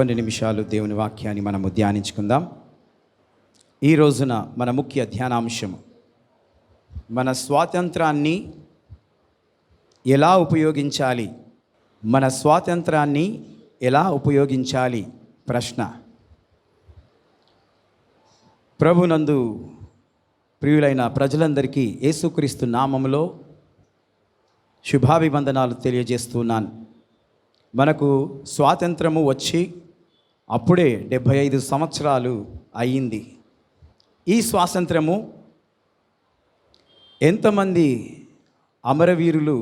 కొన్ని నిమిషాలు దేవుని వాక్యాన్ని మనము ధ్యానించుకుందాం. ఈ రోజున మన ముఖ్య ధ్యానాంశము మన స్వాతంత్రాన్ని ఎలా ఉపయోగించాలి. మన స్వాతంత్రాన్ని ఎలా ఉపయోగించాలి ప్రశ్న. ప్రభునందు ప్రియులైన ప్రజలందరికీ యేసుక్రీస్తు నామములో శుభాభివందనాలు తెలియజేస్తున్నాను. మనకు స్వాతంత్రము వచ్చి అప్పుడే 75 సంవత్సరాలు అయ్యింది. ఈ స్వాతంత్రము ఎంతమంది అమరవీరులు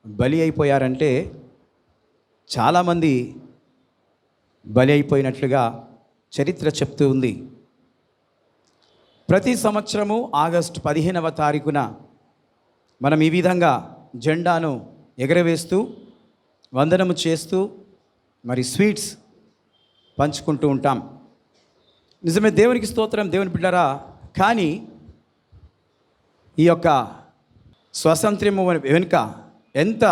బలి అయిపోయారంటే చాలామంది బలి అయిపోయినట్లుగా చరిత్ర చెప్తూ ఉంది. ప్రతి సంవత్సరము ఆగస్టు 15వ తారీఖున మనం ఈ విధంగా జెండాను ఎగరవేస్తూ వందనము చేస్తూ మరి స్వీట్స్ పంచుకుంటూ ఉంటాం. నిజమే, దేవునికి స్తోత్రం, దేవుని బిడ్డరా. కానీ ఈ యొక్క స్వాతంత్ర్యము వెనుక ఎంత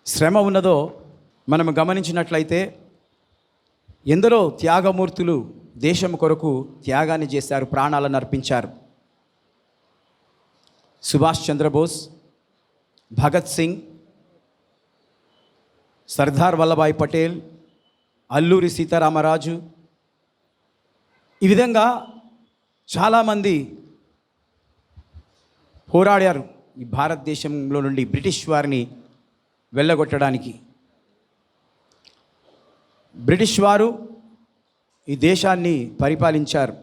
శ్రమ ఉన్నదో మనం గమనించినట్లయితే ఎందరో త్యాగమూర్తులు దేశం కొరకు త్యాగాన్ని చేశారు, ప్రాణాలను అర్పించారు. సుభాష్ చంద్రబోస్, భగత్ సింగ్, సర్దార్ వల్లభాయ్ పటేల్, అల్లూరి సీతారామరాజు, ఈ విధంగా చాలామంది పోరాడారు ఈ భారతదేశంలో నుండి బ్రిటిష్ వారిని వెళ్ళగొట్టడానికి. బ్రిటిష్ వారు ఈ దేశాన్ని పరిపాలించారు.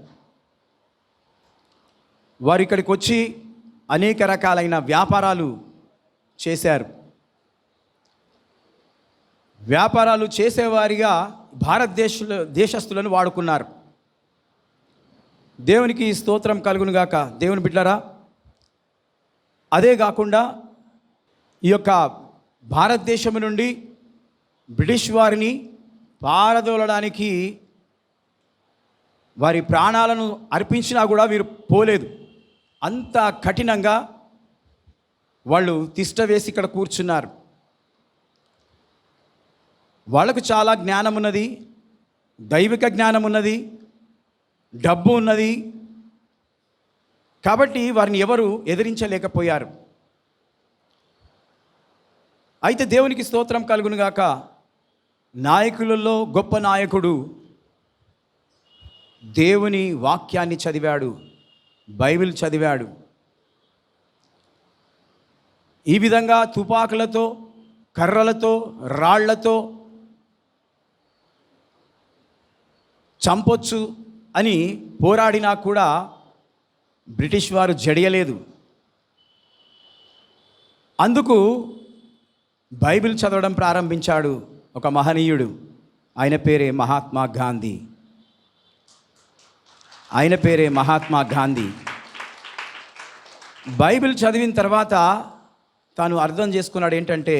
వారు ఇక్కడికి వచ్చి అనేక రకాలైన వ్యాపారాలు చేశారు. వ్యాపారాలు చేసేవారిగా దేశస్థులను వాడుకున్నారు. దేవునికి స్తోత్రం కలుగునుగాక, దేవుని బిడ్డరా. అదే కాకుండా ఈ యొక్క భారతదేశం నుండి బ్రిటిష్ వారిని పారదోలడానికి వారి ప్రాణాలను అర్పించినా కూడా వీరు పోలేదు. అంత కఠినంగా వాళ్ళు తిష్ట వేసి ఇక్కడ కూర్చున్నారు. వాళ్ళకు చాలా జ్ఞానం ఉన్నది, దైవిక జ్ఞానం ఉన్నది, డబ్బు ఉన్నది. కాబట్టి వారిని ఎవరు ఎదిరించలేకపోయారు. అయితే దేవునికి స్తోత్రం కలుగునుగాక, నాయకులలో గొప్ప నాయకుడు దేవుని వాక్యాన్ని చదివాడు, బైబిల్ చదివాడు. ఈ విధంగా తుపాకులతో, కర్రలతో, రాళ్లతో చంపొచ్చు అని పోరాడినా కూడా బ్రిటిష్ వారు జడియలేదు. అందుకు బైబిల్ చదవడం ప్రారంభించాడు ఒక మహనీయుడు. ఆయన పేరే మహాత్మా గాంధీ. బైబిల్ చదివిన తర్వాత తాను అర్థం చేసుకున్నాడు ఏంటంటే,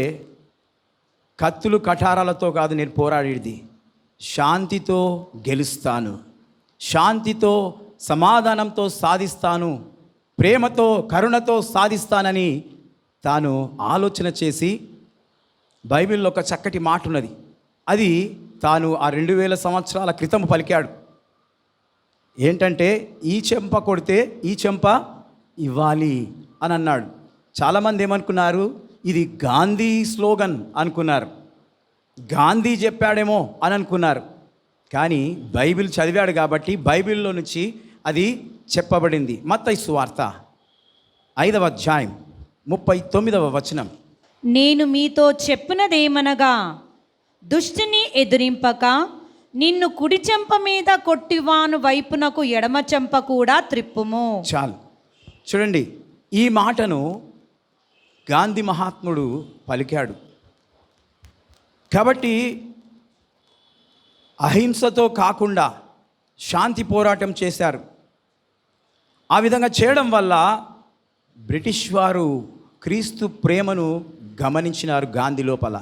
కత్తులు కఠారాలతో కాదు నేను పోరాడేది, శాంతితో గెలుస్తాను, శాంతితో సమాధానంతో సాధిస్తాను, ప్రేమతో కరుణతో సాధిస్తానని తాను ఆలోచన చేసి, బైబిల్లో ఒక చక్కటి మాట ఉన్నది, అది తాను ఆ 2000 సంవత్సరాల క్రితం పలికాడు. ఏంటంటే, ఈ చెంప కొడితే ఈ చెంప ఇవ్వాలి అని అన్నాడు. చాలామంది ఏమనుకున్నారు, ఇది గాంధీ స్లోగన్ అనుకున్నారు, గాంధీ చెప్పాడేమో అని అనుకున్నారు. కానీ బైబిల్ చదివాడు కాబట్టి బైబిల్లో నుంచి అది చెప్పబడింది. మత్తయి సువార్త 5వ అధ్యాయం 39వ వచనం. నేను మీతో చెప్పినదేమనగా, దుష్టుని ఎదిరింపక నిన్ను కుడి చెంప మీద కొట్టివాను వైపునకు ఎడమ చెంప కూడా త్రిప్పుము. చాలు, చూడండి, ఈ మాటను గాంధీ మహాత్ముడు పలికాడు. కాబట్టి అహింసతో కాకుండా శాంతి పోరాటం చేశారు. ఆ విధంగా చేయడం వల్ల బ్రిటిష్ వారు క్రీస్తు ప్రేమను గమనించినారు గాంధీ లోపల.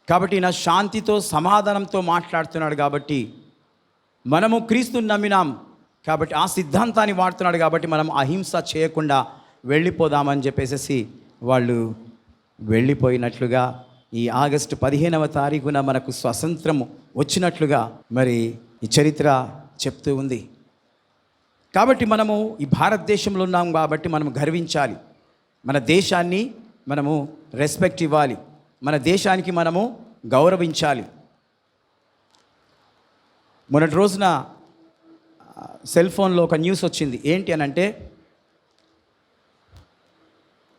కాబట్టి నా శాంతితో సమాధానంతో మాట్లాడుతున్నాడు. కాబట్టి మనము క్రీస్తుని నమ్మినాం కాబట్టి ఆ సిద్ధాంతాన్ని వాడుతున్నాడు. కాబట్టి మనం అహింస చేయకుండా వెళ్ళిపోదామని చెప్పేసి వాళ్ళు వెళ్ళిపోయినట్లుగా ఈ ఆగస్టు 15వ తారీఖున మనకు స్వాతంత్రము వచ్చినట్లుగా మరి ఈ చరిత్ర చెప్తూ ఉంది. కాబట్టి మనము ఈ భారతదేశంలో ఉన్నాం కాబట్టి మనం గర్వించాలి. మన దేశాన్ని మనము రెస్పెక్ట్ ఇవ్వాలి. మన దేశానికి మనము గౌరవించాలి. మొన్నటి రోజున సెల్ ఫోన్లో ఒక న్యూస్ వచ్చింది. ఏంటి అని అంటే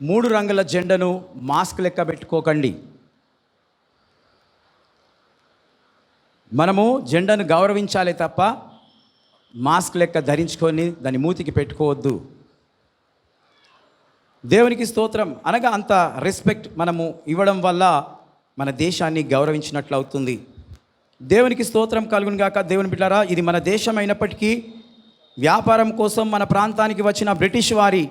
3 రంగుల జెండాను మాస్క్ లెక్క పెట్టుకోకండి. మనము జెండాను గౌరవించాలి తప్ప మాస్క్ లెక్క ధరించుకొని దాన్ని మూతికి పెట్టుకోవద్దు. దేవునికి స్తోత్రం. అనగా అంత రెస్పెక్ట్ మనము ఇవ్వడం వల్ల మన దేశాన్ని గౌరవించినట్లు అవుతుంది. దేవునికి స్తోత్రం కలుగును గాక. దేవుని బిడ్డలారా, ఇది మన దేశం అయినప్పటికీ వ్యాపారం కోసం మన ప్రాంతానికి వచ్చిన బ్రిటిష్ వారి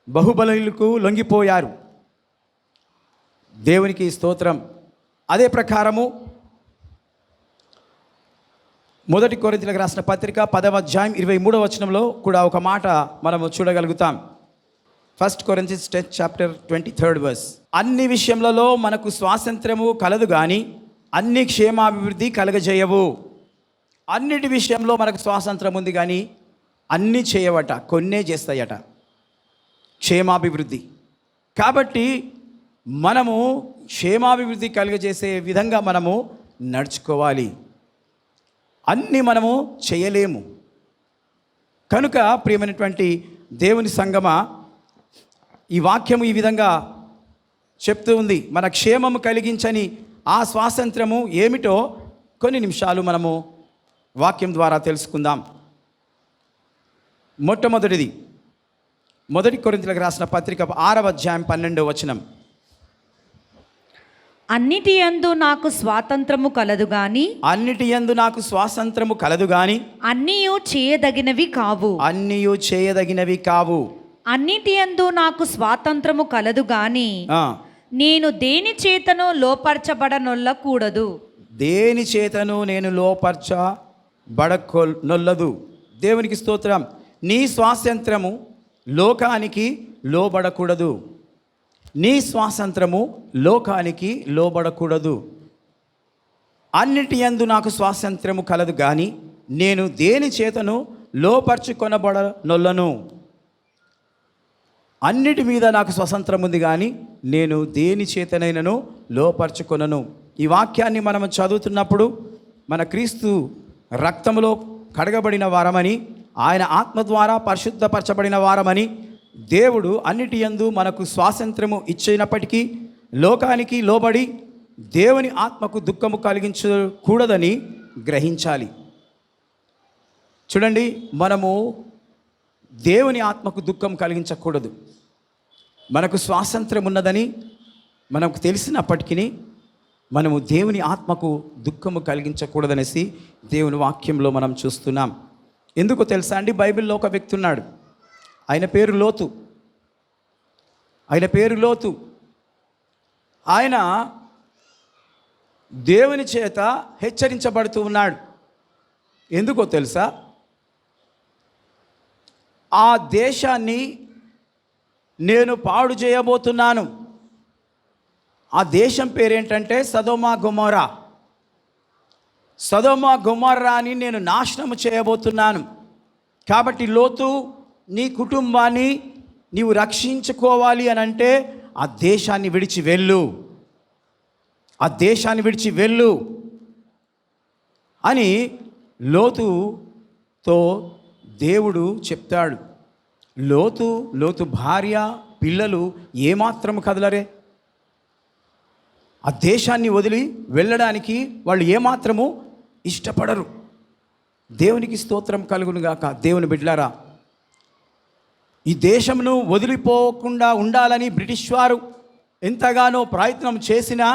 బహుబలులకు లొంగిపోయారు. దేవునికి స్తోత్రం. అదే ప్రకారము 1 కొరింథీయులకు రాసిన పత్రిక 10వ అధ్యాయం 23వ వచనంలో కూడా ఒక మాట మనము చూడగలుగుతాం. 1 Corinthians 10 chapter 23rd verse. అన్ని విషయములలో మనకు స్వాతంత్రము కలదు కానీ అన్ని క్షేమాభివృద్ధి కలగజేయవు. అన్నిటి విషయంలో మనకు స్వాతంత్రం ఉంది కానీ అన్నీ చేయవట, కొన్నే చేస్తాయట క్షేమాభివృద్ధి. కాబట్టి మనము క్షేమాభివృద్ధి కలుగజేసే విధంగా మనము నడుచుకోవాలి. అన్నీ మనము చేయలేము. కనుక ప్రియమైనటువంటి దేవుని సంగమా, ఈ వాక్యము ఈ విధంగా చెప్తూ ఉంది. మన క్షేమము కలిగించని ఆ స్వాతంత్రము ఏమిటో కొన్ని నిమిషాలు మనము వాక్యం ద్వారా తెలుసుకుందాం. మొట్టమొదటిది 1 కొరింథీయులకు రాసిన పత్రిక 6వ అధ్యాయం 12వ వచనం. అన్నిటి యందు నాకు స్వాతంత్రము కలదు గాని అన్నిటి యందు నాకు స్వాతంత్రము కలదు గాని అన్నీయు చేయదగినవి కావు. అన్నీయు చేయదగినవి కావు. అన్నిటి యందు నాకు స్వాతంత్రము కలదు గాని ఆ, నేను దేని చేతను లోపరచబడనొల్లకూడదు. దేని చేతను నేను లోపరచబడనొల్లదు. దేవునికి స్తోత్రం. నీ స్వాతంత్రము లోకానికి లోబడకూడదు. నీ స్వాతంత్రము లోకానికి లోబడకూడదు. అన్నిటి యందు నాకు స్వాతంత్రము కలదు కానీ నేను దేని చేతను లోపరచుకొనబడనొల్లను. అన్నిటి మీద నాకు స్వతంత్రం ఉంది కానీ నేను దేని చేతనైనను లోపరచుకొనను. ఈ వాక్యాన్ని మనం చదువుతున్నప్పుడు మన క్రీస్తు రక్తములో కడగబడిన వారమని, ఆయన ఆత్మ ద్వారా పరిశుద్ధపరచబడిన వారమని దేవుడు అన్నిటి యందు మనకు స్వాతంత్రము ఇచ్చినప్పటికీ లోకానికి లోబడి దేవుని ఆత్మకు దుఃఖము కలిగించకూడదని గ్రహించాలి. చూడండి, మనము దేవుని ఆత్మకు దుఃఖం కలిగించకూడదు. మనకు స్వాతంత్రం ఉన్నదని మనకు తెలిసినప్పటికీ మనము దేవుని ఆత్మకు దుఃఖము కలిగించకూడదనేసి దేవుని వాక్యంలో మనం చూస్తున్నాం. ఎందుకో తెలుసా అండి? బైబిల్లో ఒక వ్యక్తి ఉన్నాడు. ఆయన పేరు లోతు. ఆయన దేవుని చేత హెచ్చరించబడుతూ ఉన్నాడు. ఎందుకో తెలుసా? ఆ దేశాన్ని నేను పాడు చేయబోతున్నాను. ఆ దేశం పేరేంటంటే సదొమ గొమొర్రాని నేను నాశనం చేయబోతున్నాను. కాబట్టి లోతు, నీ కుటుంబాన్ని నీవు రక్షించుకోవాలి అని అంటే ఆ దేశాన్ని విడిచి వెళ్ళు అని లోతుతో దేవుడు చెప్తాడు. లోతు భార్య పిల్లలు ఏమాత్రం కదలరే. ఆ దేశాన్ని వదిలి వెళ్ళడానికి వాళ్ళు ఏమాత్రము ఇష్టపడరు. దేవునికి స్తోత్రం కలుగును గాక. దేవుని బిడ్డలారా, ఈ దేశమును వదిలిపోకుండా ఉండాలని బ్రిటిష్ వారు ఎంతగానో ప్రయత్నం చేసినా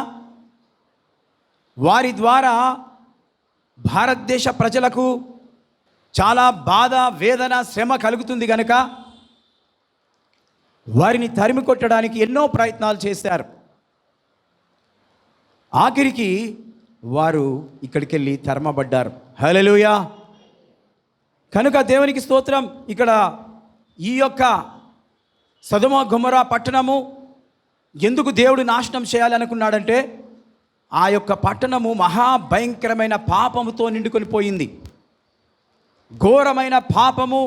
వారి ద్వారా భారతదేశ ప్రజలకు చాలా బాధ, వేదన, శ్రమ కలుగుతుంది కనుక వారిని తరిమి కొట్టడానికి ఎన్నో ప్రయత్నాలు చేశారు. ఆఖరికి వారు ఇక్కడికి వెళ్ళి తరమబడ్డారు. హల్లెలూయా. కనుక దేవునికి స్తోత్రం. ఇక్కడ ఈ యొక్క సదొమ గొమొర్రా పట్టణము ఎందుకు దేవుడు నాశనం చేయాలనుకున్నాడంటే ఆ యొక్క పట్టణము మహాభయంకరమైన పాపముతో నిండుకొని పోయింది. ఘోరమైన పాపము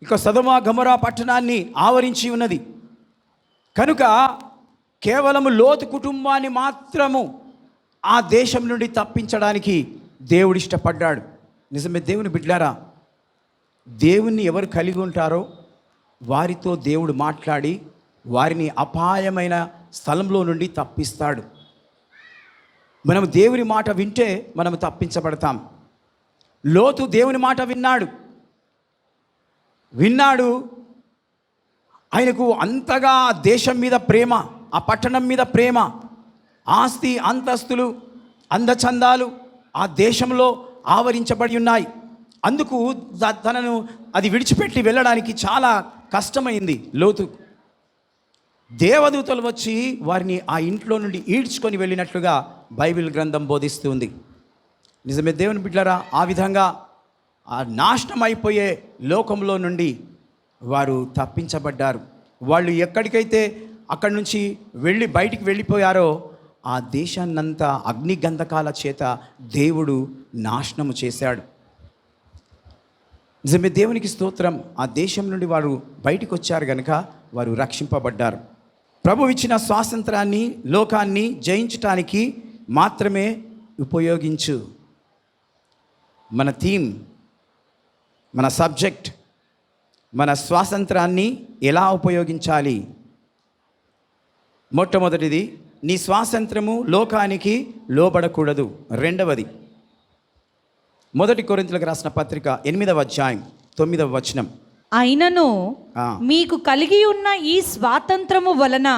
ఇక సొదొమ గొమొర్రా పట్టణాన్ని ఆవరించి ఉన్నది. కనుక కేవలము లోతు కుటుంబాన్ని మాత్రము ఆ దేశం నుండి తప్పించడానికి దేవుడు ఇష్టపడ్డాడు. నిజమే దేవుని బిడ్డలారా, దేవుణ్ణి ఎవరు కలిగి ఉంటారో వారితో దేవుడు మాట్లాడి వారిని అపాయమైన స్థలంలో నుండి తప్పిస్తాడు. మనం దేవుని మాట వింటే మనం తప్పించబడతాం. లోతు దేవుని మాట విన్నాడు. ఆయనకు అంతగా ఆ దేశం మీద ప్రేమ, ఆ పట్టణం మీద ప్రేమ, ఆస్తి అంతస్తులు అందచందాలు ఆ దేశంలో ఆవరించబడి ఉన్నాయి. అందుకు తనను అది విడిచిపెట్టి వెళ్ళడానికి చాలా కష్టమైంది లోతు. దేవదూతలు వచ్చి వారిని ఆ ఇంట్లో నుండి ఈడ్చుకొని వెళ్ళినట్లుగా బైబిల్ గ్రంథం బోధిస్తుంది. నిజమే దేవుని బిడ్డలారా, ఆ విధంగా ఆ నాశనం అయిపోయే లోకంలో నుండి వారు తప్పించబడ్డారు. వాళ్ళు ఎక్కడికైతే అక్కడి నుంచి బయటికి వెళ్ళిపోయారో ఆ దేశాన్నంతా అగ్నిగంధకాల చేత దేవుడు నాశనము చేశాడు. నిజమే దేవునికి స్తోత్రం. ఆ దేశం నుండి వారు బయటికి వచ్చారు కనుక వారు రక్షింపబడ్డారు. ప్రభు ఇచ్చిన స్వాతంత్రాన్ని లోకాన్ని జయించటానికి మాత్రమే ఉపయోగించు. మన థీమ్, మన సబ్జెక్ట్, మన స్వాతంత్రాన్ని ఎలా ఉపయోగించాలి. మొట్టమొదటిది, నీ స్వాతంత్రము లోకానికి లోబడకూడదు. రెండవది, 1 కొరింథీయులకు రాసిన పత్రిక 8వ అధ్యాయం 9వ వచనం. అయినను మీకు కలిగి ఉన్న ఈ స్వాతంత్రము వలన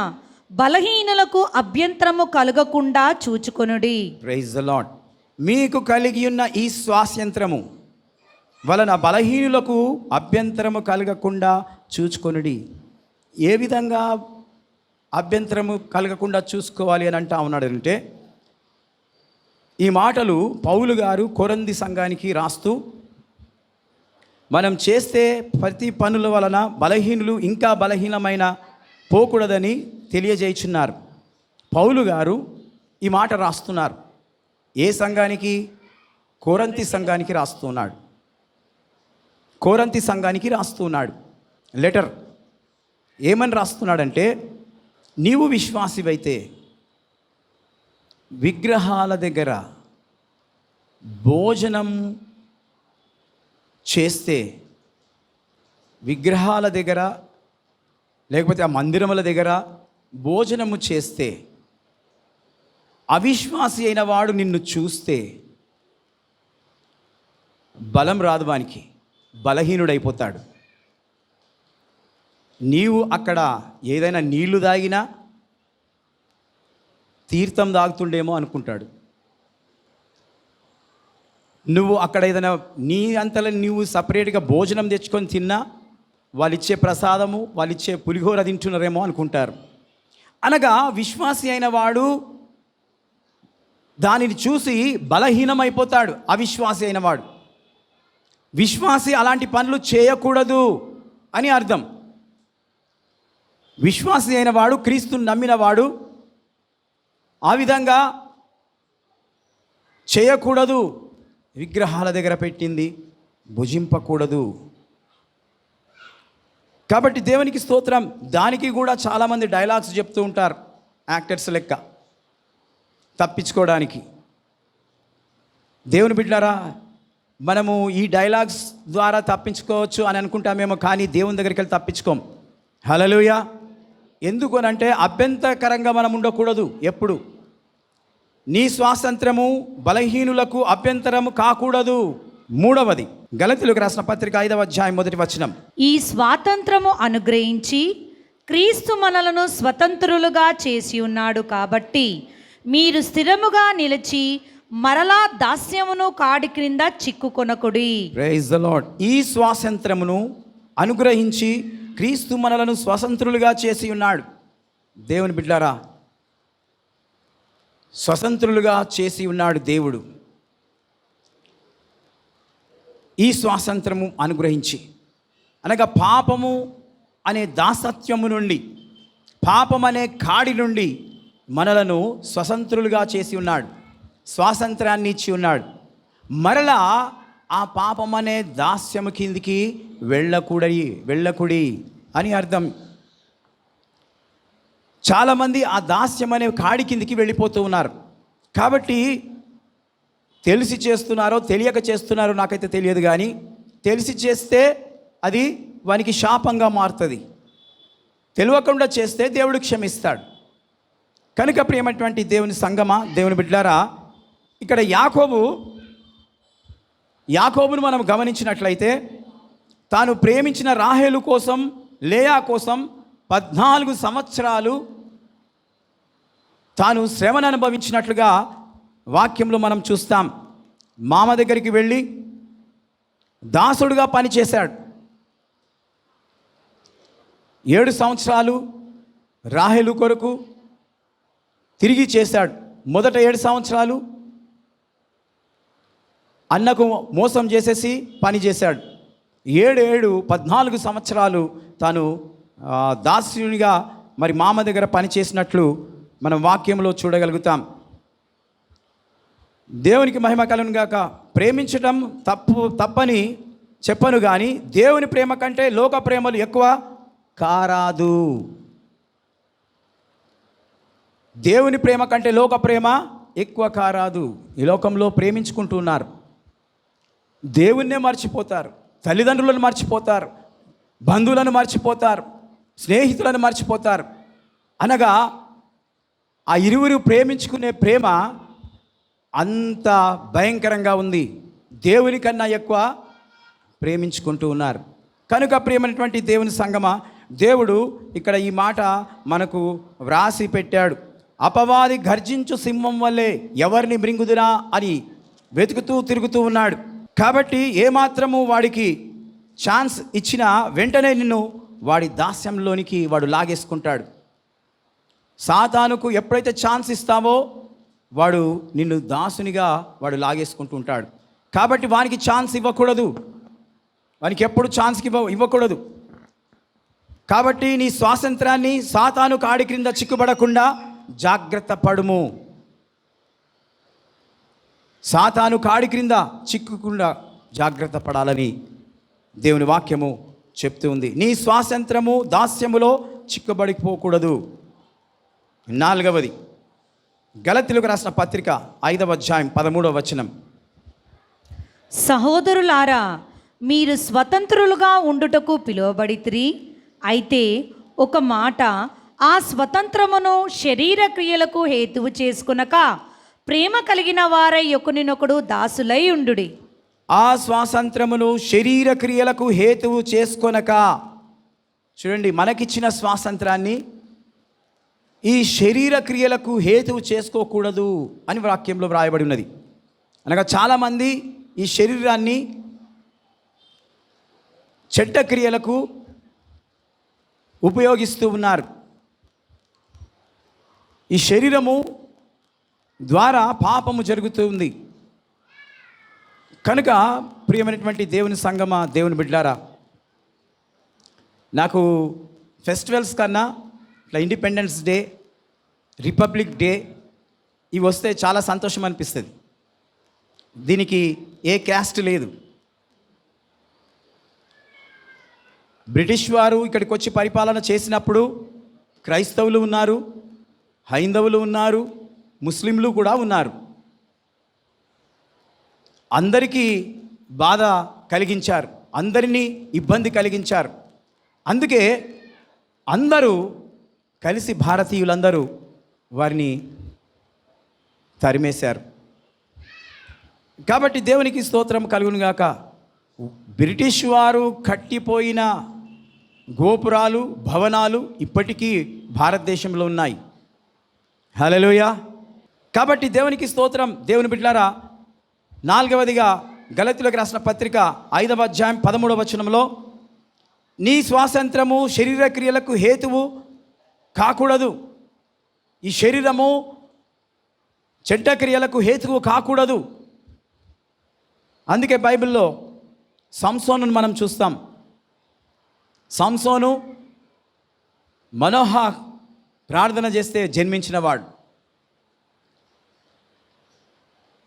బలహీనులకు అభ్యంతరము కలగకుండా చూచుకొనుడి. Praise the lord. మీకు కలిగి ఉన్న ఈ స్వాతంత్రము వలన బలహీనులకు అభ్యంతరము కలగకుండా చూచుకొనుడి. ఏ విధంగా అభ్యంతరము కలగకుండా చూసుకోవాలి అని అంటా ఉన్నాడంటే, ఈ మాటలు పౌలు గారు కొరింథీ సంఘానికి రాస్తూ మనం చేస్తే ప్రతి పనుల వలన బలహీనులు ఇంకా బలహీనమైన పోకూడదని తెలియజేయుచున్నారు. పౌలు గారు ఈ మాట రాస్తున్నారు. ఏ సంఘానికి? కొరింథీ సంఘానికి రాస్తున్నాడు. కొరింథీ సంఘానికి రాస్తున్నాడు లెటర్. ఏమని రాస్తున్నాడంటే, నీవు విశ్వాసివైతే విగ్రహాల దగ్గర భోజనం చేస్తే, విగ్రహాల దగ్గర లేకపోతే ఆ మందిరముల దగ్గర భోజనము చేస్తే, అవిశ్వాసి అయిన వాడు నిన్ను చూస్తే బలం రాదు, వానికి బలహీనుడైపోతాడు. నీవు అక్కడ ఏదైనా నీళ్లు తాగినా తీర్థం తాగుతుండేమో అనుకుంటాడు. నువ్వు అక్కడ ఏదైనా నీ అంతలో నువ్వు సపరేట్గా భోజనం తెచ్చుకొని తిన్నా వాళ్ళు ఇచ్చే ప్రసాదము, వాళ్ళు ఇచ్చే పులిహోర తింటున్నారేమో అనుకుంటారు. అనగా విశ్వాసి అయిన వాడు దానిని చూసి బలహీనమైపోతాడు. అవిశ్వాసి అయిన వాడు, విశ్వాసి అలాంటి పనులు చేయకూడదు అని అర్థం. విశ్వాసి అయిన వాడు, క్రీస్తుని నమ్మిన వాడు ఆ విధంగా చేయకూడదు. విగ్రహాల దగ్గర పెట్టింది భుజింపకూడదు. కాబట్టి దేవునికి స్తోత్రం. దానికి కూడా చాలామంది డైలాగ్స్ చెప్తూ ఉంటారు, యాక్టర్స్ లెక్క తప్పించుకోవడానికి. దేవుని బిడ్డలారా, మనము ఈ డైలాగ్స్ ద్వారా తప్పించుకోవచ్చు అని అనుకుంటామేమో, కానీ దేవుని దగ్గరికి వెళ్ళి తప్పించుకోం. హల్లెలూయా. ఎందుకు అనంటే అభ్యంతరకరంగా మనం ఉండకూడదు. ఎప్పుడు నీ స్వాతంత్రము బలహీనులకు అభ్యంతరము కాకూడదు. మూడవది, గలతీయులకు రాసిన పత్రిక 5వ అధ్యాయం 1వ వచనం. ఈ స్వాతంత్రము అనుగ్రహించి క్రీస్తు మనలను స్వతంత్రులుగా చేసి ఉన్నాడు కాబట్టి మీరు స్థిరముగా నిలిచి మరలా దాస్యమును కాడి క్రింద చిక్కుకొనకుడి. Praise the lord. ఈ స్వాతంత్రమును అనుగ్రహించి క్రీస్తు మనలను స్వతంత్రులుగా చేసి ఉన్నాడు. దేవుని బిడ్డలారా, స్వతంత్రులుగా చేసి ఉన్నాడు దేవుడు. ఈ స్వాతంత్రము అనుగ్రహించి అనగా పాపము అనే దాసత్వము నుండి, పాపం అనే కాడి నుండి మనలను స్వతంత్రులుగా చేసి ఉన్నాడు, స్వాతంత్రాన్ని ఇచ్చి ఉన్నాడు. మరలా ఆ పాపం అనే దాస్యము కిందికి వెళ్ళకుడి అని అర్థం. చాలామంది ఆ దాస్యం అనే కాడి కిందికి వెళ్ళిపోతూ ఉన్నారు. కాబట్టి తెలిసి చేస్తున్నారో తెలియక చేస్తున్నారో నాకైతే తెలియదు, కానీ తెలిసి చేస్తే అది వానికి శాపంగా మారుతుంది, తెలియకుండా చేస్తే దేవుడు క్షమిస్తాడు. కనుక ప్రియమైనటువంటి దేవుని సంగమా, దేవుని బిడ్డలారా, ఇక్కడ యాకోబును మనం గమనించినట్లయితే తాను ప్రేమించిన రాహేలు కోసం, లేయా కోసం 14 సంవత్సరాలు తాను శ్రమను అనుభవించినట్లుగా వాక్యంలో మనం చూస్తాం. మామ దగ్గరికి వెళ్ళి దాసుడుగా పనిచేశాడు. 7 సంవత్సరాలు రాహేలు కొరకు తిరిగి చేశాడు. మొదట 7 సంవత్సరాలు అన్నకు మోసం చేసేసి పని చేశాడు. 14 సంవత్సరాలు తాను దాసునిగా మరి మామ దగ్గర పని చేసినట్లు మనం వాక్యంలో చూడగలుగుతాం. దేవునికి మహిమ కలుగును గాక. ప్రేమించడం తప్పని చెప్పను, కానీ దేవుని ప్రేమ కంటే లోక ప్రేమలు ఎక్కువ కారాదు. దేవుని ప్రేమ కంటే లోక ప్రేమ ఎక్కువ కారాదు. ఈ లోకంలో ప్రేమించుకుంటూ ఉన్నారు, దేవుణ్ణే మర్చిపోతారు, తల్లిదండ్రులను మర్చిపోతారు, బంధువులను మర్చిపోతారు, స్నేహితులను మర్చిపోతారు. అనగా ఆ ఇరువురు ప్రేమించుకునే ప్రేమ అంత భయంకరంగా ఉంది. దేవుని కన్నా ఎక్కువ ప్రేమించుకుంటూ ఉన్నారు. కనుక ప్రియమైనటువంటి దేవుని సంగమా, దేవుడు ఇక్కడ ఈ మాట మనకు వ్రాసి పెట్టాడు. అపవాది గర్జించు సింహం వల్లే ఎవరిని మృంగుదురా అని వెతుకుతూ తిరుగుతూ ఉన్నాడు. కాబట్టి ఏమాత్రము వాడికి ఛాన్స్ ఇచ్చినా వెంటనే నిన్ను వాడి దాస్యంలోనికి వాడు లాగేసుకుంటాడు. సాతానుకు ఎప్పుడైతే ఛాన్స్ ఇస్తావో వాడు నిన్ను దాసునిగా వాడు లాగేసుకుంటూ ఉంటాడు. కాబట్టి వానికి ఛాన్స్ ఇవ్వకూడదు, వానికి ఎప్పుడు ఛాన్స్కి ఇవ్వకూడదు. కాబట్టి నీ స్వాతంత్రాన్ని సాతాను కాడి క్రింద చిక్కుబడకుండా జాగ్రత్త పడుము. సాతాను కాడి క్రింద చిక్కుకుండా జాగ్రత్త పడాలని దేవుని వాక్యము చెప్తూ ఉంది. నీ స్వాతంత్రము దాస్యములో చిక్కుబడిపోకూడదు. 4వది గలతీయులకు రాసిన పత్రిక 5వ అధ్యాయం 13వ వచనం. సహోదరులారా, మీరు స్వతంత్రులుగా ఉండుటకు పిలువబడితిరి. అయితే ఒక మాట, ఆ స్వతంత్రమును శరీర క్రియలకు హేతువు చేసుకునక ప్రేమ కలిగిన వారై ఒకనినొకడు దాసులై ఉండుడి. ఆ స్వాతంత్రమును శరీర క్రియలకు హేతువు చేసుకొనక. చూడండి, మనకిచ్చిన స్వాతంత్రాన్ని ఈ శరీర క్రియలకు హేతువు చేసుకోకూడదు అని వాక్యంలో వ్రాయబడి ఉన్నది. అనగా చాలామంది ఈ శరీరాన్ని చెడ్డ క్రియలకు ఉపయోగిస్తూ ఉన్నారు. ఈ శరీరము ద్వారా పాపము జరుగుతూ ఉంది. కనుక ప్రియమైనటువంటి దేవుని సంగమా, దేవుని బిడ్డలారా, నాకు ఫెస్టివల్స్ కన్నా ఇట్లా ఇండిపెండెన్స్ డే, రిపబ్లిక్ డే ఇవి వస్తే చాలా సంతోషం అనిపిస్తుంది. దీనికి ఏ క్యాస్ట్ లేదు. బ్రిటిష్ వారు ఇక్కడికి వచ్చి పరిపాలన చేసినప్పుడు క్రైస్తవులు ఉన్నారు, హైందవులు ఉన్నారు, ముస్లింలు కూడా ఉన్నారు. అందరికీ బాధ కలిగించారు, అందరినీ ఇబ్బంది కలిగించారు. అందుకే అందరూ కలిసి భారతీయులందరూ వారిని తరిమేశారు. కాబట్టి దేవునికి స్తోత్రం కలుగునుగాక. బ్రిటిష్ వారు కట్టిపోయిన గోపురాలు, భవనాలు ఇప్పటికీ భారతదేశంలో ఉన్నాయి. హల్లెలూయా. కాబట్టి దేవునికి స్తోత్రం. దేవుని బిడ్డలారా, 4వదిగా గలతీయులకు రాసిన పత్రిక 5వ అధ్యాయం 13వ వచనంలో, నీ స్వాతంత్రము శరీర క్రియలకు హేతువు కాకూడదు. ఈ శరీరము చెడ్డ క్రియలకు హేతువు కాకూడదు. అందుకే బైబిల్లో సంసోనును మనం చూస్తాం. సంసోను మనోహ ప్రార్థన చేస్తే జన్మించినవాడు.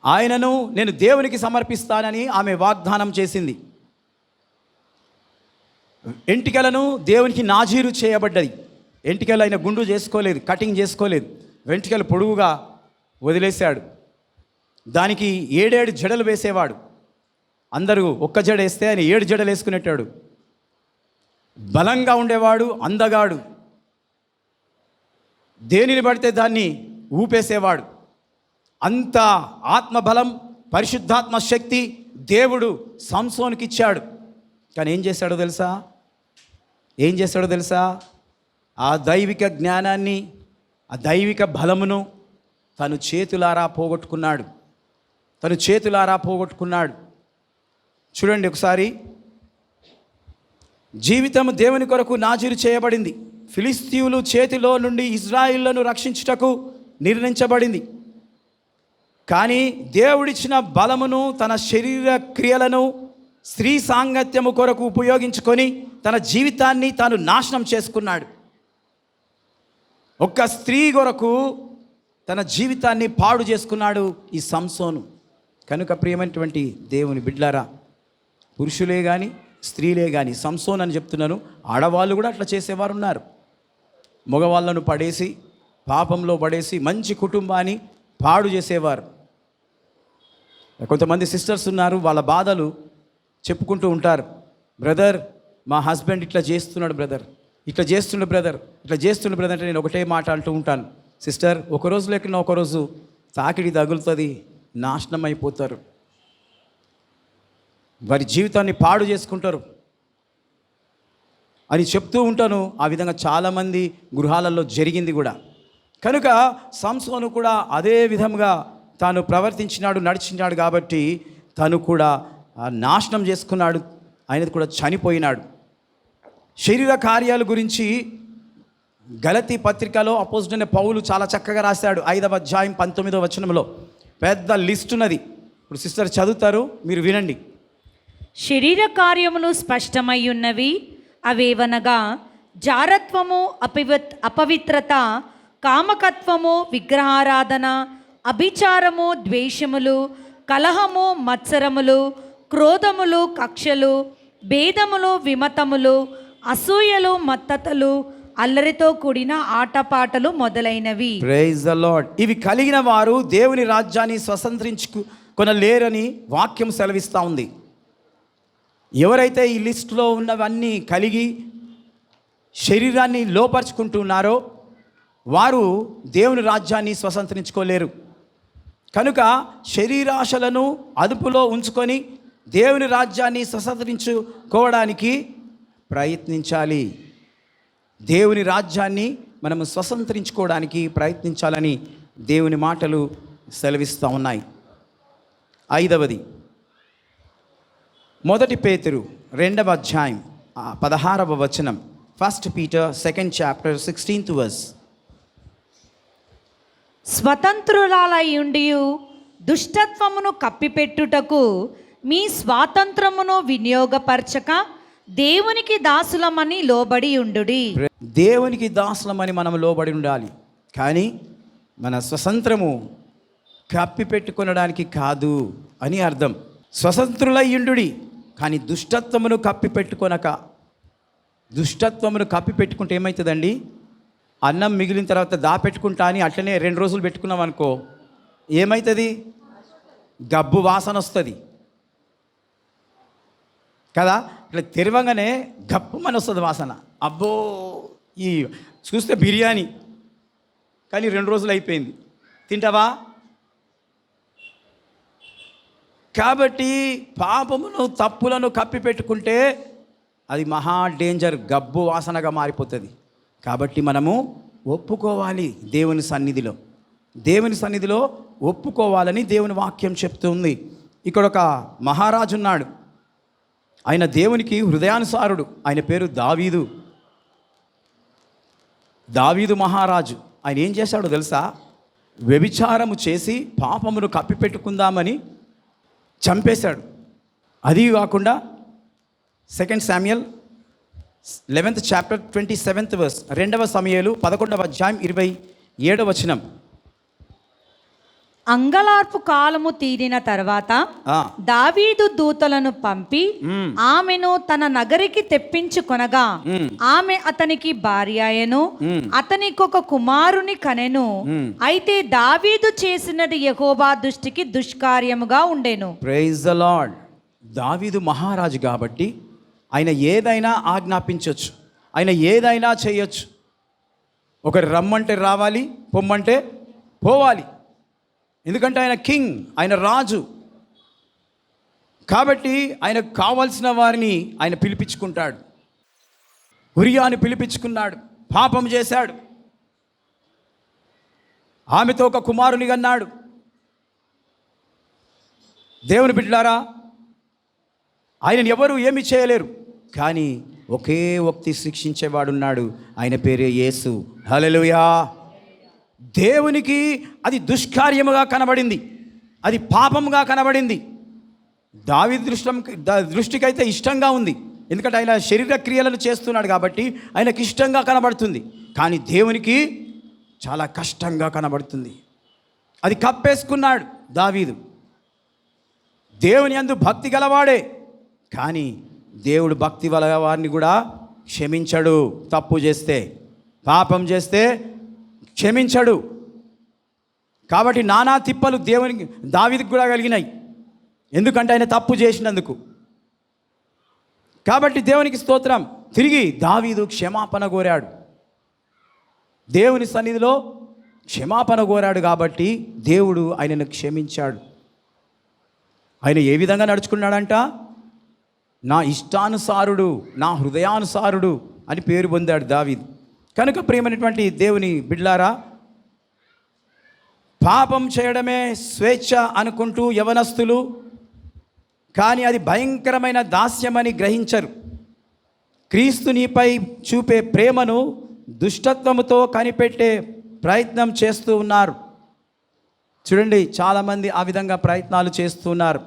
ఆయనను నేను దేవునికి సమర్పిస్తానని ఆమె వాగ్దానం చేసింది. ఎంటికలను దేవునికి నాజీరు చేయబడ్డది. ఎంటికలు ఆయన గుండు చేసుకోలేదు, కటింగ్ చేసుకోలేదు, వెంట్రుకలు పొడుగుగా వదిలేశాడు. దానికి 7 జడలు వేసేవాడు. అందరూ ఒక్క జడ వేస్తే ఆయన 7 జడలు వేసుకునేటాడు. బలంగా ఉండేవాడు, అందగాడు. దేనిని పడితే దాన్ని ఊపేసేవాడు. అంత ఆత్మబలం, పరిశుద్ధాత్మ శక్తి దేవుడు సంసోనుకి ఇచ్చాడు. కానీ ఏం చేశాడో తెలుసా? ఆ దైవిక జ్ఞానాన్ని, ఆ దైవిక బలమును తను చేతులారా పోగొట్టుకున్నాడు. చూడండి ఒకసారి, జీవితం దేవుని కొరకు నాజీరు చేయబడింది. ఫిలిస్తీయులు చేతిలో నుండి ఇజ్రాయిళ్లను రక్షించుటకు నిర్ణయించబడింది. కానీ దేవుడిచ్చిన బలమును, తన శరీర క్రియలను స్త్రీ సాంగత్యము కొరకు ఉపయోగించుకొని తన జీవితాన్ని తాను నాశనం చేసుకున్నాడు. ఒక్క స్త్రీ కొరకు తన జీవితాన్ని పాడు చేసుకున్నాడు ఈ సంసోను. కనుక ప్రియమైనటువంటి దేవుని బిడ్డలారా, పురుషులే కానీ స్త్రీలే కానీ, సంసోన్ అని చెప్తున్నాను, ఆడవాళ్ళు కూడా అట్లా చేసేవారు ఉన్నారు. మగవాళ్ళను పడేసి, పాపంలో పడేసి మంచి కుటుంబాన్ని పాడు చేసేవారు. కొంతమంది సిస్టర్స్ ఉన్నారు, వాళ్ళ బాధలు చెప్పుకుంటూ ఉంటారు. బ్రదర్, మా హస్బెండ్ ఇట్లా చేస్తున్నాడు బ్రదర్ అంటే నేను ఒకటే మాట అంటూ ఉంటాను, సిస్టర్, ఒకరోజు లేకుండా ఒకరోజు తాకిడి తగులుతుంది, నాశనం అయిపోతారు, వారి జీవితాన్ని పాడు చేసుకుంటారు అని చెప్తూ ఉంటాను. ఆ విధంగా చాలామంది గృహాలలో జరిగింది కూడా. కనుక సంసోను కూడా అదే విధంగా తాను ప్రవర్తించినాడు, నడిచినాడు. కాబట్టి తను కూడా నాశనం చేసుకున్నాడు, ఆయనది కూడా చనిపోయినాడు. శరీర కార్యాల గురించి గలతీ పత్రికలో అపోజిట్ పౌలు చాలా చక్కగా రాశాడు. 5వ అధ్యాయం 19వ వచనంలో పెద్ద లిస్ట్ ఉన్నది. ఇప్పుడు సిస్టర్ చదువుతారు, మీరు వినండి. శరీర కార్యములు స్పష్టమై ఉన్నవి, అవేవనగా జారత్వము, అపవిత్రత, కామకత్వము, విగ్రహారాధన, అభిచారము, ద్వేషములు, కలహము, మత్సరములు, క్రోధములు, కక్షలు, భేదములు, విమతములు, అసూయలు, మత్తతలు, అల్లరితో కూడిన ఆటపాటలు మొదలైనవి. Praise the Lord. ఇవి కలిగిన వారు దేవుని రాజ్యాన్ని స్వతంత్రించుకొనలేరని వాక్యం సెలవిస్తూ ఉంది. ఎవరైతే ఈ లిస్టులో ఉన్నవన్నీ కలిగి శరీరాన్ని లోపరుచుకుంటున్నారో వారు దేవుని రాజ్యాన్ని స్వతంత్రించుకోలేరు. కనుక శరీరాశలను అదుపులో ఉంచుకొని దేవుని రాజ్యాన్ని స్వతంత్రించుకోవడానికి ప్రయత్నించాలి. దేవుని రాజ్యాన్ని మనము స్వతంత్రించుకోవడానికి ప్రయత్నించాలని దేవుని మాటలు సెలవిస్తూ ఉన్నాయి. 5వది, 1 పేతురు 2వ అధ్యాయం 16వ వచనం. 1 Peter 2nd chapter 16th verse. స్వతంత్రులాలయుండియు దుష్టత్వమును కప్పిపెట్టుటకు మీ స్వాతంత్రమును వినియోగపరచక దేవునికి దాసులమని లోబడి ఉండుడి. దేవునికి దాసులమని మనం లోబడి ఉండాలి, కానీ మన స్వతంత్రము కప్పిపెట్టుకొనడానికి కాదు అని అర్థం. స్వతంత్రులయ్యుండుడి, కానీ దుష్టత్వమును కప్పిపెట్టుకుంటే ఏమవుతుందండి? అన్నం మిగిలిన తర్వాత దాపెట్టుకుంటా అని అట్లనే 2 రోజులు పెట్టుకున్నాం అనుకో, ఏమవుతుంది? గబ్బు వాసన వస్తుంది కదా. ఇట్లా తెరవంగానే గబ్బుమని వస్తుంది వాసన. అబ్బో, ఈ చూస్తే బిర్యానీ, కానీ 2 రోజులు అయిపోయింది, తింటావా? కాబట్టి పాపమును, తప్పులను కప్పిపెట్టుకుంటే అది మహా డేంజర్, గబ్బు వాసనగా మారిపోతుంది. కాబట్టి మనము ఒప్పుకోవాలి, దేవుని సన్నిధిలో ఒప్పుకోవాలని దేవుని వాక్యం చెప్తుంది. ఇక్కడ ఒక మహారాజు ఉన్నాడు, ఆయన దేవునికి హృదయానుసారుడు. ఆయన పేరు దావీదు మహారాజు. ఆయన ఏం చేశాడో తెలుసా? వ్యభిచారము చేసి పాపమును కప్పిపెట్టుకుందామని చంపేశాడు. అది కాకుండా 2 Samuel 11th chapter 27th verse, 2 సమూయేలు 11వ అధ్యాయం 27వ వచనం. అంగలార్పు కాలము తీరిన తర్వాత ఆ, దావీదు దూతలను పంపి ఆమెను తన నగరికి తెప్పించుకొనగా ఆమె అతనికి భార్యయను అతనికి ఒక కుమారుని కనెను. అయితే దావీదు చేసినది యెహోవా దృష్టికి దుష్కార్యముగా ఉండెను. Praise the Lord. దావీదు మహారాజు కాబట్టి ఆయన ఏదైనా ఆజ్ఞాపించవచ్చు, ఆయన ఏదైనా చేయొచ్చు. ఒకరు రమ్మంటే రావాలి, పొమ్మంటే పోవాలి. ఎందుకంటే ఆయన కింగ్, ఆయన రాజు కాబట్టి ఆయనకు కావాల్సిన వారిని ఆయన పిలిపించుకుంటాడు. ఉరియాని పిలిపించుకున్నాడు, పాపం చేశాడు, ఆమెతో ఒక కుమారుని కన్నాడు. దేవుని బిడ్డలారా, ఆయనను ఎవరు ఏమి చేయలేరు, కానీ ఒకే వ్యక్తి శిక్షించేవాడున్నాడు, ఆయన పేరే యేసు. హల్లెలూయా. దేవునికి అది దుష్కార్యముగా కనబడింది, అది పాపముగా కనబడింది. దావీదు దృష్టికైతే ఇష్టంగా ఉంది, ఎందుకంటే ఆయన శరీర క్రియలను చేస్తున్నాడు కాబట్టి ఆయనకి ఇష్టంగా కనబడుతుంది. కానీ దేవునికి చాలా కష్టంగా కనబడుతుంది. అది కప్పేసుకున్నాడు దావీదు. దేవుని యందు భక్తి గలవాడే, కానీ దేవుడు భక్తి వల్ల వారిని కూడా క్షమించడు. తప్పు చేస్తే, పాపం చేస్తే క్షమించడు. కాబట్టి నానా తిప్పలు దేవునికి, దావీదుకు కూడా కలిగినాయి, ఎందుకంటే ఆయన తప్పు చేసినందుకు. కాబట్టి దేవునికి స్తోత్రం. తిరిగి దావీదు క్షమాపణ కోరాడు, దేవుని సన్నిధిలో క్షమాపణ కోరాడు కాబట్టి దేవుడు ఆయనను క్షమించాడు. ఆయన ఏ విధంగా నడుచుకున్నాడంట? నా ఇష్టానుసారుడు, నా హృదయానుసారుడు అని పేరు పొందాడు దావీదు. కనుక ప్రియమైనటువంటి దేవుని బిడ్డలారా, పాపం చేయడమే స్వేచ్ఛ అనుకుంటూ యవనస్తులు, కానీ అది భయంకరమైన దాస్యమని గ్రహించరు. క్రీస్తు నీపై చూపే ప్రేమను దుష్టత్వముతో కనిపెట్టే ప్రయత్నం చేస్తూ ఉన్నారు. చూడండి, చాలామంది ఆ విధంగా ప్రయత్నాలు చేస్తున్నారు.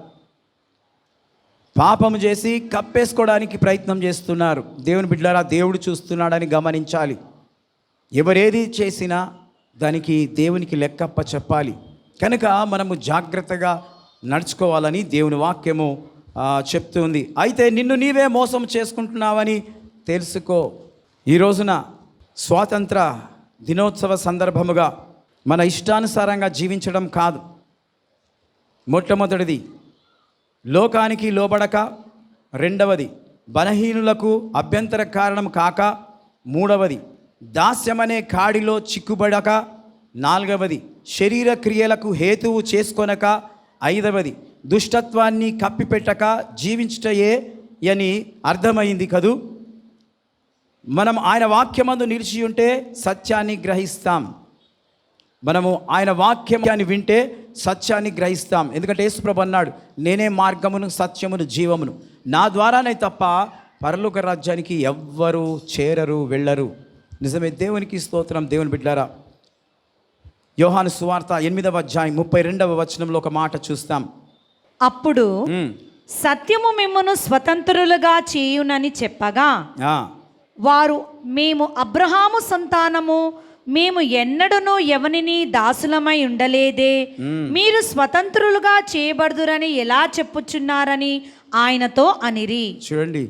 పాపము చేసి కప్పేసుకోవడానికి ప్రయత్నం చేస్తున్నారు. దేవుని బిడ్డలారా, దేవుడు చూస్తున్నాడని గమనించాలి. ఎవరేది చేసినా దానికి దేవునికి లెక్కప్ప చెప్పాలి. కనుక మనము జాగ్రత్తగా నడుచుకోవాలని దేవుని వాక్యము చెప్తుంది. అయితే నిన్ను నీవే మోసం చేసుకుంటున్నావని తెలుసుకో. ఈ రోజున స్వాతంత్ర దినోత్సవ సందర్భముగా మన ఇష్టానుసారంగా జీవించడం కాదు. మొట్టమొదటిది లోకానికి లోబడక, రెండవది బలహీనులకు అభ్యంతర కారణం కాక, మూడవది దాస్యమనే కాడిలో చిక్కుబడక, నాలుగవది శరీర క్రియలకు హేతువు చేసుకొనక, ఐదవది దుష్టత్వాన్ని కప్పిపెట్టక జీవించుటయే అని అర్థమైంది కదూ. మనం ఆయన వాక్యమందు నిలిచి ఉంటే సత్యాన్ని గ్రహిస్తాం. మనము ఆయన వాక్యాన్ని వింటే సత్యాన్ని గ్రహిస్తాం. ఎందుకంటే యేసుప్రభు అన్నాడు, నేనే మార్గమును, సత్యమును, జీవమును, నా ద్వారానే తప్ప పరలోక రాజ్యానికి ఎవ్వరూ చేరరు, వెళ్ళరు. నిజమే. దేవునికి స్తోత్రం. దేవుని బిడ్డారా, యోహాను సువార్త 8వ అధ్యాయం 32వ వచనంలో ఒక మాట చూస్తాం. అప్పుడు సత్యము మిమ్మును స్వతంత్రులుగా చేయునని చెప్పగా వారు, మేము అబ్రహాము సంతానము, మేము ఎన్నడూనూ ఎవనిని దాసులమై ఉండలేదే, మీరు స్వతంత్రులుగా చేయబడుదురని ఎలా చెప్పుచున్నారని ఆయనతో అనిరి. చూడండి,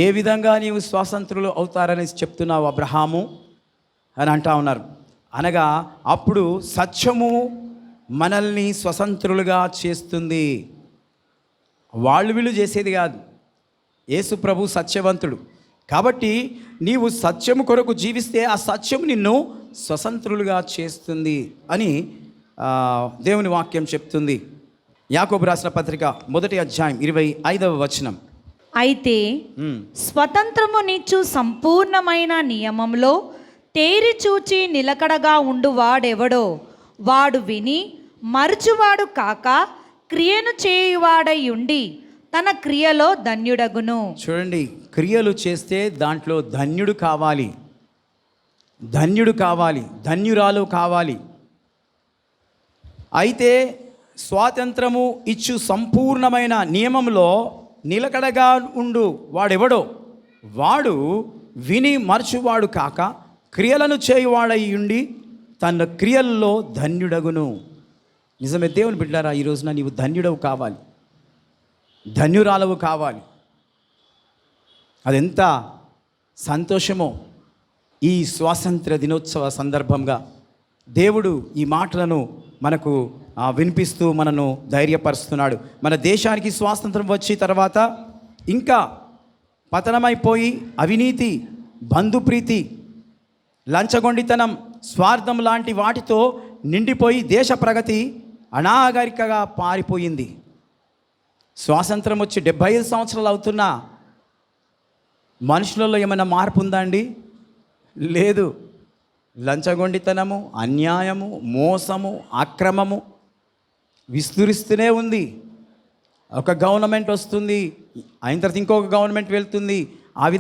ఏ విధంగా నీవు స్వాతంత్రులు అవుతారని చెప్తున్నావు అబ్రహాము అని అంటా ఉన్నారు. అనగా అప్పుడు సత్యము మనల్ని స్వతంత్రులుగా చేస్తుంది. వీళ్ళు చేసేది కాదు. యేసు ప్రభు సత్యవంతుడు కాబట్టి నీవు సత్యము కొరకు జీవిస్తే ఆ సత్యము నిన్ను స్వతంత్రులుగా చేస్తుంది అని దేవుని వాక్యం చెప్తుంది. యాకోబు రాసిన పత్రిక 1వ అధ్యాయం 25వ వచనం. అయితే స్వతంత్రము నిచ్చు సంపూర్ణమైన నియమంలో తేరి చూచి నిలకడగా ఉండువాడెవడో వాడు విని మరచువాడు కాక క్రియను చేయువాడై ఉండి తన క్రియలో ధన్యుడగును. చూడండి, క్రియలు చేస్తే దాంట్లో ధన్యుడు కావాలి, ధన్యుడు కావాలి, ధన్యురాలు కావాలి. అయితే స్వాతంత్రము ఇచ్చు సంపూర్ణమైన నియమంలో నిలకడగా ఉండు వాడెవడో వాడు విని మరచువాడు కాక క్రియలను చేయువాడై ఉండి తన క్రియల్లో ధన్యుడగును. నిజమే దేవుని బిడ్డారా, ఈ రోజున నీవు ధన్యుడవు కావాలి, ధన్యురాలవు కావాలి. అదెంత సంతోషమో. ఈ స్వాతంత్ర దినోత్సవ సందర్భంగా దేవుడు ఈ మాటలను మనకు వినిపిస్తూ మనను ధైర్యపరుస్తున్నాడు. మన దేశానికి స్వాతంత్రం వచ్చి తర్వాత ఇంకా పతనమైపోయి అవినీతి, బంధుప్రీతి, లంచగొండితనం, స్వార్థం లాంటి వాటితో నిండిపోయి దేశ ప్రగతి అనాగరికగా పారిపోయింది. స్వాతంత్రం వచ్చి 75 సంవత్సరాలు అవుతున్నా మనుషులలో ఏమైనా మార్పు ఉందా అండి? లేదు. లంచగొండితనము, అన్యాయము, మోసము, అక్రమము విస్తరిస్తూనే ఉంది. ఒక గవర్నమెంట్ వస్తుంది, అయిన తర్వాత ఇంకొక గవర్నమెంట్ వెళ్తుంది. ఆ విధంగా